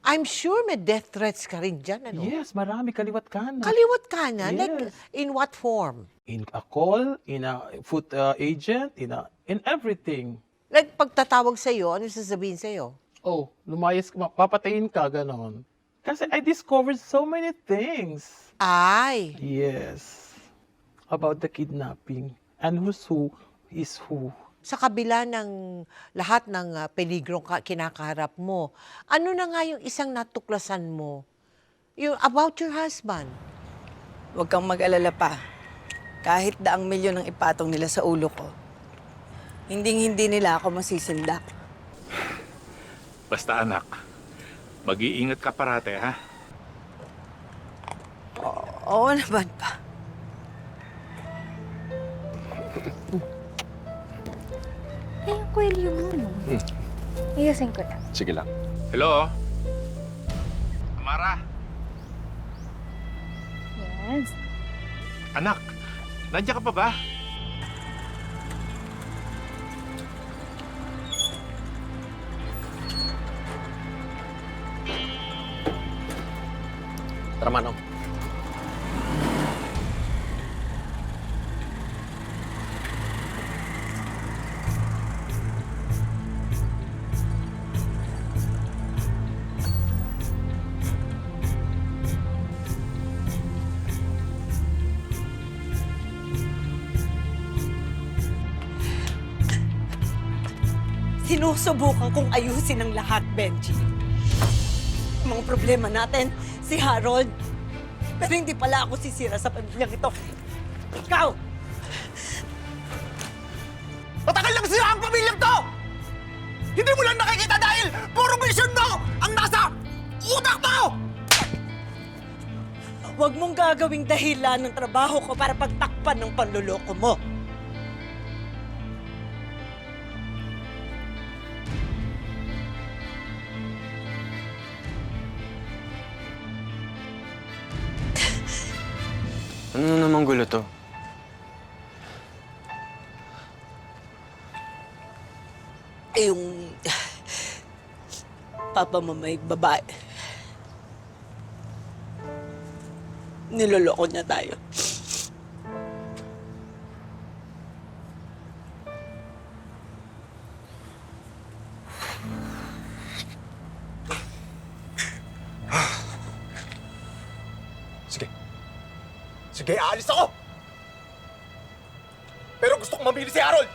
I'm sure may death threats ka rin dyan, ano? Yes, marami kaliwat kanan. Kaliwat kanan? Like, Yes. in what form? In a call, in a food agent, in everything. Like, pagtatawag sa'yo, ano sasabihin sa'yo? Oh, lumayas, papatayin ka, ganon. Kasi I discovered so many things. Ay, Yes. About the kidnapping. And who is who. sa kabila ng lahat ng peligrong kinakaharap mo, ano na nga yung isang natuklasan mo? Yung about your husband? Huwag kang mag-alala pa. Kahit 100,000,000 ang ipatong nila sa ulo ko, hinding-hindi nila ako masisindak. Basta anak, mag-iingat ka parate, ha? Oo naman pa. Eh, yung kwelyo mo, no? Iyasin ko na. Sige lang. Hello? Amara, Yes. anak, nandiyan ka pa ba? Tara, Manong. Sinusubukan kong ayusin ang lahat, Benji. Mga problema natin, si Harold. Pero hindi pala ako sisira sa pamilyang ito. Ikaw! Matagal lang sila ang pamilyang to! Hindi mo lang nakikita dahil puro vision mo ang nasa utak mo! Huwag mong gagawing dahilan ng trabaho ko para pagtakpan ng panluloko mo. Ano na namang gulo to? Yung papa mo may babae. Niloloko niya tayo. Sige. Sige, aalis ako! Pero gusto kong mamili si Harold!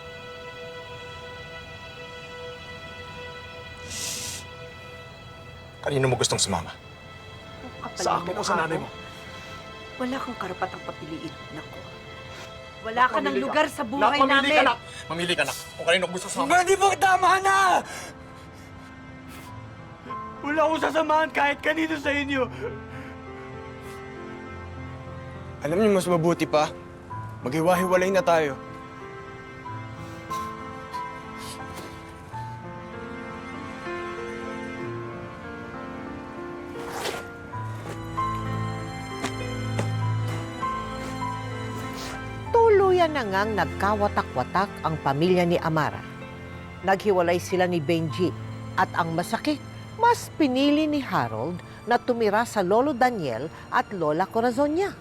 Kanino mo gustong sumama? Sa akin o sa nanay mo? Wala kang karapatang papiliin, nako. Wala ka ng Mamili lugar ka. sa buhay Nak, mamili namin. ka, Nak! Mamili ka, Nak! Kung kanino gusto sumama. Hindi po, tama na! Wala akong sasamahan kahit kanino sa inyo. Alam niyo, mas mabuti pa. Maghiwa-hiwalay na tayo. Tuluyan na ngang nagkawatak-watak ang pamilya ni Amara. Naghiwalay sila ni Benji at ang masakit, mas pinili ni Harold na tumira sa Lolo Daniel at Lola Corazon niya.